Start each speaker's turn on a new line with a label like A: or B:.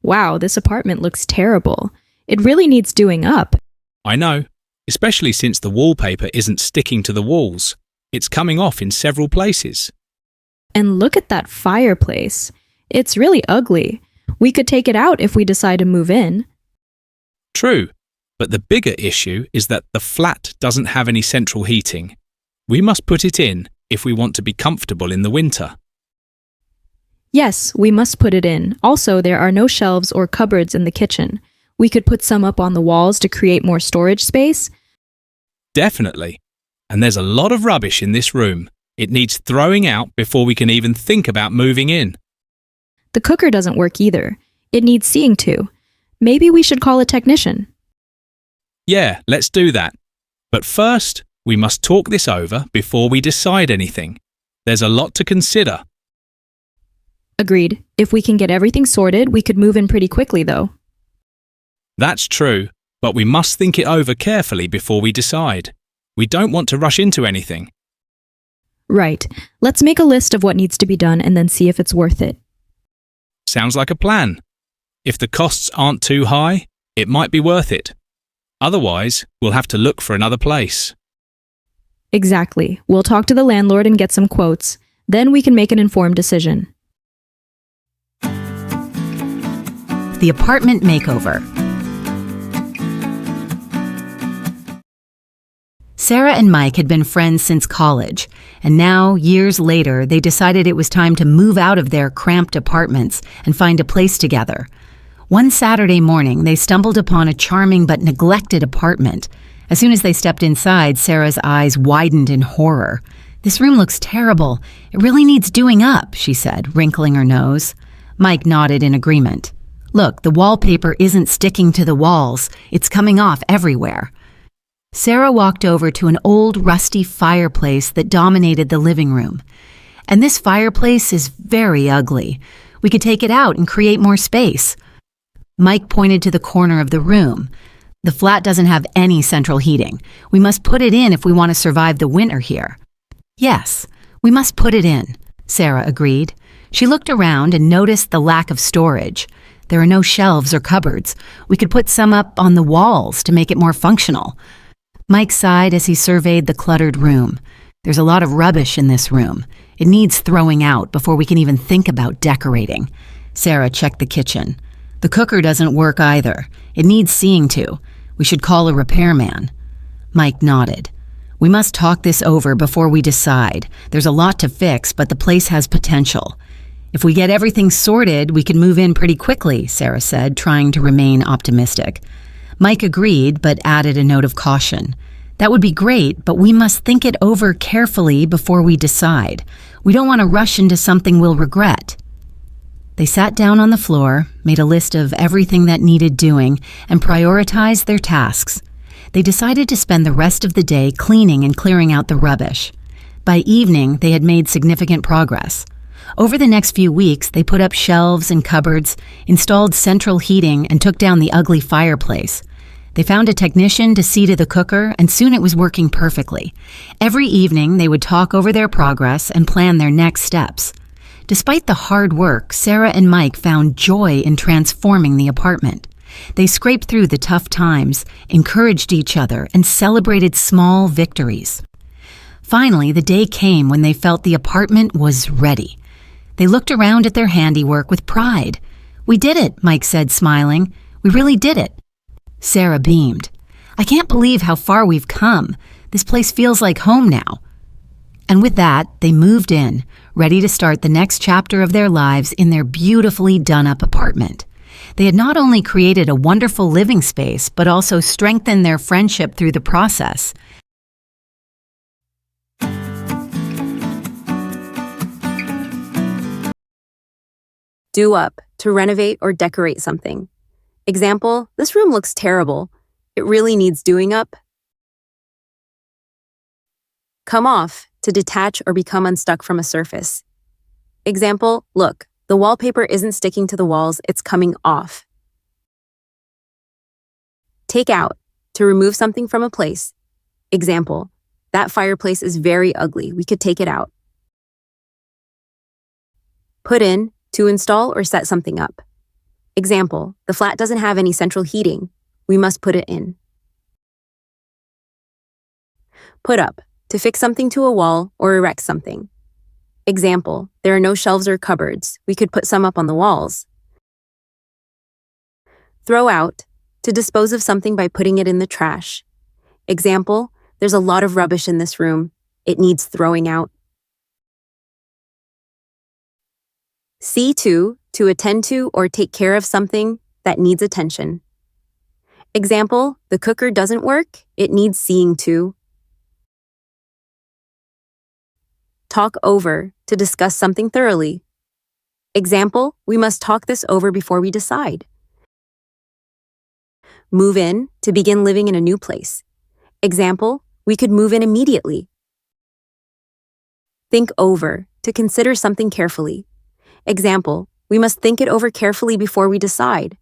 A: Wow, this apartment looks terrible. It really needs doing up.
B: I know, especially since the wallpaper isn't sticking to the walls. It's coming off in several places.
A: And look at that fireplace. It's really ugly. We could take it out if we decide to move in.
B: True, but the bigger issue is that the flat doesn't have any central heating. We must put it in if we want to be comfortable in the winter.
A: Yes, we must put it in. Also, there are no shelves or cupboards in the kitchen. We could put some up on the walls to create more storage space.
B: Definitely. And there's a lot of rubbish in this room. It needs throwing out before we can even think about moving in.
A: The cooker doesn't work either. It needs seeing to. Maybe we should call a technician.
B: Yeah, let's do that. But first, we must talk this over before we decide anything. There's a lot to consider.
A: Agreed. If we can get everything sorted, we could move in pretty quickly, though.
B: That's true, but we must think it over carefully before we decide. We don't want to rush into anything.
A: Right. Let's make a list of what needs to be done and then see if it's worth it.
B: Sounds like a plan. If the costs aren't too high, it might be worth it. Otherwise, we'll have to look for another place.
A: Exactly. We'll talk to the landlord and get some quotes. Then we can make an informed decision.
C: The apartment makeover. Sarah and Mike had been friends since college, and now, years later, they decided it was time to move out of their cramped apartments and find a place together. One Saturday morning, they stumbled upon a charming but neglected apartment. As soon as they stepped inside, Sarah's eyes widened in horror. "This room looks terrible. It really needs doing up," she said, wrinkling her nose. Mike nodded in agreement. "Look, the wallpaper isn't sticking to the walls. It's coming off everywhere." Sarah walked over to an old, rusty fireplace that dominated the living room. "And this fireplace is very ugly. We could take it out and create more space." Mike pointed to the corner of the room. "The flat doesn't have any central heating. We must put it in if we want to survive the winter here." "Yes, we must put it in," Sarah agreed. She looked around and noticed the lack of storage. There are no shelves or cupboards. We could put some up on the walls to make it more functional. Mike sighed as he surveyed the cluttered room. "There's a lot of rubbish in this room. It needs throwing out before we can even think about decorating." Sarah checked the kitchen. "The cooker doesn't work either. It needs seeing to. We should call a repairman." Mike nodded. "We must talk this over before we decide. There's a lot to fix, but the place has potential." "If we get everything sorted, we can move in pretty quickly," Sarah said, trying to remain optimistic. Mike agreed, but added a note of caution. "That would be great, but we must think it over carefully before we decide. We don't want to rush into something we'll regret." They sat down on the floor, made a list of everything that needed doing, and prioritized their tasks. They decided to spend the rest of the day cleaning and clearing out the rubbish. By evening, they had made significant progress. Over the next few weeks, they put up shelves and cupboards, installed central heating, and took down the ugly fireplace. They found a technician to see to the cooker, and soon it was working perfectly. Every evening, they would talk over their progress and plan their next steps. Despite the hard work, Sarah and Mike found joy in transforming the apartment. They scraped through the tough times, encouraged each other, and celebrated small victories. Finally, the day came when they felt the apartment was ready. They looked around at their handiwork with pride. "We did it," Mike said, smiling. "We really did it." Sarah beamed. "I can't believe how far we've come. This place feels like home now." And with that, they moved in, ready to start the next chapter of their lives in their beautifully done-up apartment. They had not only created a wonderful living space, but also strengthened their friendship through the process.
D: Do up, to renovate or decorate something. Example, this room looks terrible. It really needs doing up. Come off, to detach or become unstuck from a surface. Example, look, the The wallpaper isn't sticking to the walls, it's coming off. Take out, to remove something from a place. Example, that fireplace is very ugly, we could take it out. Put in, to install or set something up. Example, the flat doesn't have any central heating, we must put it in. Put up, to fix something to a wall or erect something. Example, there are no shelves or cupboards, we could put some up on the walls. Throw out, to dispose of something by putting it in the trash. Example, there's a lot of rubbish in this room, it needs throwing out. See to attend to or take care of something that needs attention. Example, the cooker doesn't work, it needs seeing to. Talk over, to discuss something thoroughly. Example, we must talk this over before we decide. Move in, to begin living in a new place. Example, we could move in immediately. Think over, to consider something carefully. Example, we must think it over carefully before we decide.